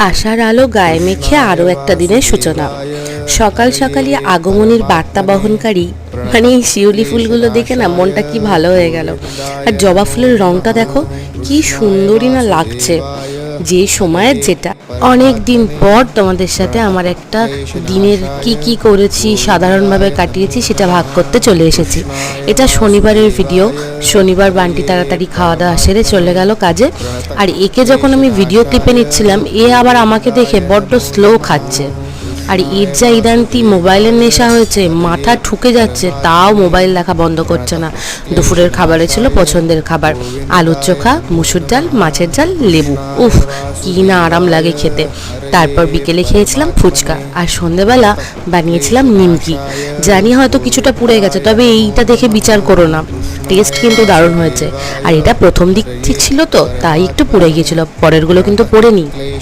আশার আলো গায়ে মেখে আরও একটা দিনের সূচনা। সকাল সকালই আগমনীর বার্তা বহনকারী মানে এই শিউলি ফুলগুলো দেখে না মনটা কি ভালো হয়ে গেল। আর জবা ফুলের রংটা দেখো কি সুন্দরই না লাগছে। যে সময়ের যেটা অনেক দিন পর তোমাদের সাথে আমার একটা দিনের কি করেছি সাধারণভাবে কাটিয়েছি সেটা ভাগ করতে চলে এসেছি। এটা শনিবারের ভিডিও। শনিবার বান্টি তাড়াতাড়ি খাওয়া দাওয়া সেরে চলে গেল কাজে। আর একে যখন আমি ভিডিও ক্লিপে নিচ্ছিলাম এ আবার আমাকে দেখে বড্ড স্লো খাচ্ছে। আর এর যা ইদান্তি মোবাইলের নেশা হয়েছে, মাথা ঠুকে যাচ্ছে, তাও মোবাইল দেখা বন্ধ করছে না। দুপুরের খাবারে ছিল পছন্দের খাবার, আলুর চোখা, মুসুর ডাল, মাছের ঝাল, লেবু। উফ, কি না আরাম লাগে খেতে। তারপর বিকেলে খেয়েছিলাম ফুচকা, আর সন্ধেবেলা বানিয়েছিলাম নিমকি। জানি হয়তো কিছুটা পুড়ে গেছে, তবে এইটা দেখে বিচার করো না, টেস্ট কিন্তু দারুণ হয়েছে। আর এটা প্রথম দিক ছিল তো তাই একটু পুড়ে গিয়েছিল, পরেরগুলো কিন্তু পড়েনি।